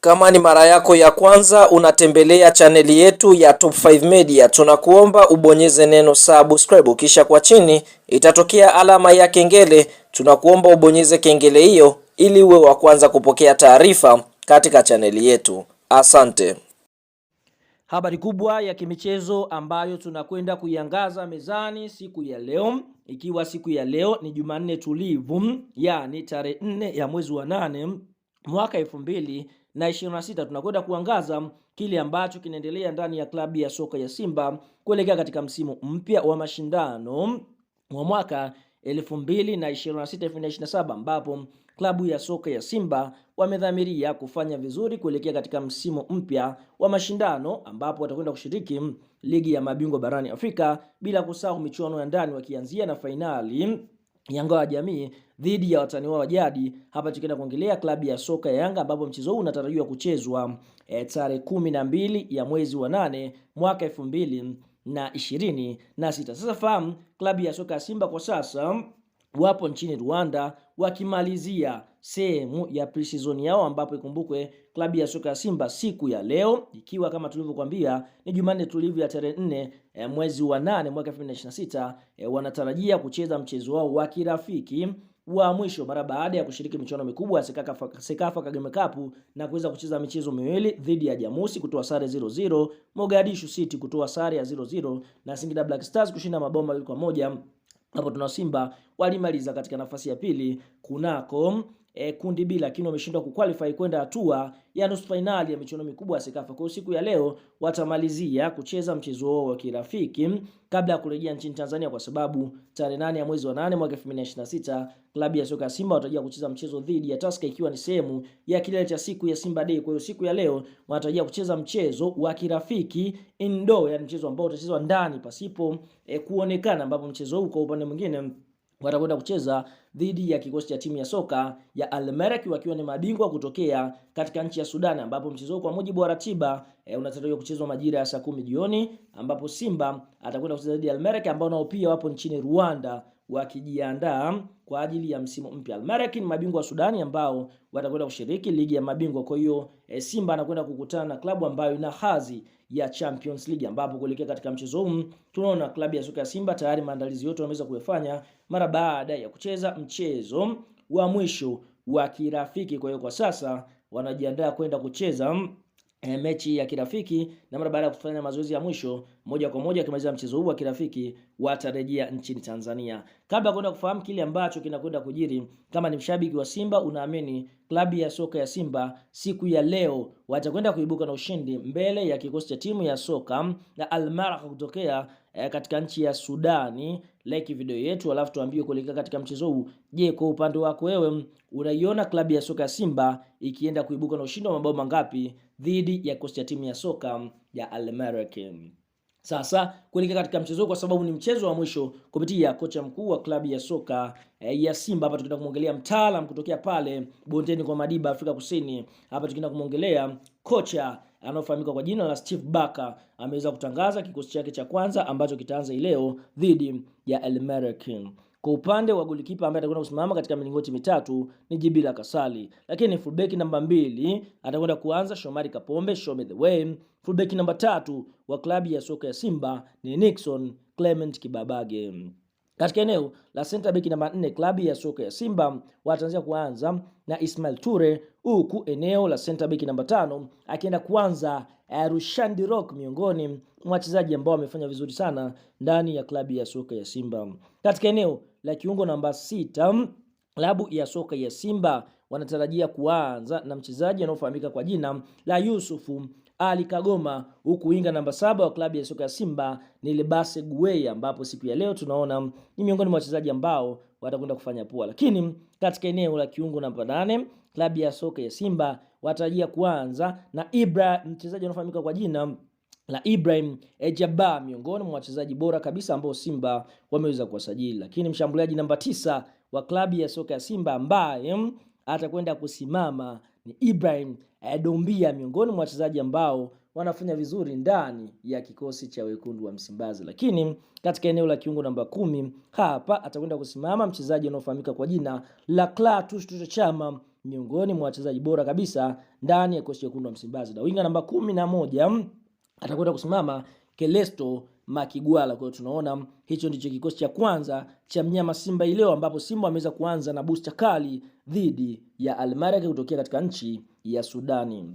Kama ni mara yako ya kwanza unatembelea chaneli yetu ya Top 5 Media, tunakuomba ubonyeze neno subscribe, kisha kwa chini itatokea alama ya kengele. Tunakuomba ubonyeze kengele hiyo ili uwe wa kwanza kupokea taarifa katika chaneli yetu. Asante. Habari kubwa ya kimichezo ambayo tunakwenda kuiangaza mezani siku ya leo, ikiwa siku ya leo ni Jumanne tulivu, yani tarehe 4 ya mwezi wa 8 mwaka 2026. Tunakwenda kuangaza kile ambacho kinaendelea ndani ya klabu ya soka ya Simba kuelekea katika msimu mpya wa mashindano wa mwaka 2026-2027, ambapo klabu ya soka ya Simba wamedhamiria kufanya vizuri kuelekea katika msimu mpya wa mashindano, ambapo watakwenda kushiriki ligi ya mabingwa barani Afrika, bila kusahau michuano ya ndani, wakianzia na fainali ya ngao ya jamii dhidi ya watani wao jadi. Hapa tukienda kuongelea klabu ya soka ya Yanga, ambapo mchezo huu unatarajiwa kuchezwa tarehe 12 ya mwezi wa 8 mwaka 2026. Sasa fahamu, klabu ya soka ya Simba kwa sasa wapo nchini Rwanda wakimalizia sehemu ya pre-season yao, ambapo ikumbukwe klabu ya soka ya Simba siku ya leo, ikiwa kama tulivyokuambia ni Jumanne tulivu ya tarehe 4 mwezi wa 8 mwaka 2026, wanatarajia kucheza mchezo wao wa kirafiki wa mwisho mara baada ya kushiriki michuano mikubwa ya Sekafa Kagame Cup na kuweza kucheza michezo miwili dhidi ya Jamusi kutoa sare 0-0, Mogadishu City kutoa sare ya 0-0 na Singida Black Stars kushinda mabao 2-1. Hapo tuna Simba walimaliza katika nafasi ya pili kunako kundi B, lakini wameshindwa kuqualify kwenda hatua ya nusu finali ya michuano mikubwa ya Sekafa. Kwa siku ya leo watamalizia kucheza mchezo wao wa kirafiki kabla ya kurejea nchini Tanzania, kwa sababu tarehe 8 ya mwezi wa 8 mwaka 2026 klabu ya soka Simba watarajia kucheza mchezo dhidi ya Tusker, ikiwa ni sehemu ya kilele cha siku ya Simba Day. Kwa hiyo siku ya leo wanatarajia kucheza mchezo wa kirafiki indoor, yani mchezo ambao utachezwa ndani pasipo kuonekana, ambapo mchezo huu kwa upande mwingine watakwenda kucheza dhidi ya kikosi cha timu ya soka ya Al Merrikh, wakiwa ni mabingwa kutokea katika nchi ya Sudan, ambapo mchezo kwa mujibu wa ratiba unatarajiwa kuchezwa majira ya saa 10 jioni, ambapo Simba atakwenda kucheza dhidi ya Al Merrikh ambao nao pia wapo nchini Rwanda wakijiandaa kwa ajili ya msimu mpya. Al Merrikh ni mabingwa wa Sudani ambao watakwenda kushiriki ligi ya mabingwa. Kwa hiyo Simba anakwenda kukutana na klabu ambayo ina hadhi ya Champions League, ambapo kuelekea katika mchezo huu tunaona klabu ya soka ya Simba tayari maandalizi yote wameweza kuyafanya mara baada ya kucheza mchezo wa mwisho wa kirafiki. Kwa hiyo kwa sasa wanajiandaa kwenda kucheza mechi ya kirafiki, na mara baada ya kufanya mazoezi ya mwisho moja kwa moja akimaliza mchezo huu wa kirafiki watarejea nchini Tanzania. Kabla kwenda kufahamu kile ambacho kinakwenda kujiri, kama ni mshabiki wa Simba unaamini klabu ya soka ya Simba siku ya leo watakwenda kuibuka na ushindi mbele ya kikosi cha timu ya soka na Al Merrikh kutokea katika nchi ya Sudani? Like video yetu alafu tuambie kuelekea katika mchezo huu. Je, kwa upande wako wewe unaiona klabu ya soka ya Simba ikienda kuibuka na ushindi wa mabao mangapi dhidi ya kikosi cha timu ya soka ya Al Merrikh? Sasa kuelekea katika mchezo, kwa sababu ni mchezo wa mwisho, kupitia kocha mkuu wa klabu ya soka ya Simba, hapa tukienda kumwongelea mtaalamu kutokea pale bondeni kwa Madiba, Afrika Kusini. Hapa tukienda kumwongelea kocha anaofahamika kwa jina la Steve Barker, ameweza kutangaza kikosi chake cha kwanza ambacho kitaanza leo dhidi ya Al Merrikh. Kwa upande wa golikipa ambaye atakwenda kusimama katika milingoti mitatu ni Jibila Kasali, lakini fullback namba 2 atakwenda kuanza Shomari Kapombe, show me the way. Fullback namba 3 wa klabu ya soka ya Simba ni Nixon Clement Kibabage. Katika eneo la center back namba 4 klabu ya soka ya Simba wataanza kuanza na Ismail Ture, huku eneo la center back namba 5 akienda kuanza Rushandi Rock, miongoni mwa wachezaji ambao wamefanya vizuri sana ndani ya klabu ya soka ya Simba. Katika eneo la kiungo namba 6 klabu ya soka ya Simba wanatarajia kuanza na mchezaji anaofahamika kwa jina la Yusufu Ali Kagoma, huku winga namba 7 wa klabu ya soka ya Simba ni Lebase Gueye, ambapo siku ya leo tunaona ni miongoni mwa wachezaji ambao watakwenda kufanya poa. Lakini katika eneo la kiungo namba 8 klabu ya soka ya Simba watarajia kuanza na mchezaji anaofahamika kwa jina la Ibrahim Ejaba, miongoni mwa wachezaji bora kabisa ambao Simba wameweza kuwasajili. Lakini mshambuliaji namba 9 wa klabu ya soka ya Simba ambaye atakwenda kusimama ni Ibrahim Dombia, miongoni mwa wachezaji ambao wanafanya vizuri ndani ya kikosi cha wekundu wa Msimbazi. Lakini katika eneo la kiungo namba 10 hapa atakwenda kusimama mchezaji anaofahamika kwa jina la Clatous Chama, miongoni mwa wachezaji bora kabisa ndani ya kikosi cha wekundu wa Msimbazi. Na winga namba 11 atakwenda kusimama Kelesto Makigwala. Kwa hiyo tunaona hicho ndicho kikosi cha kwanza cha mnyama Simba ileo, ambapo Simba ameweza kuanza na booster kali dhidi ya Al Merrikh kutokea katika nchi ya Sudani.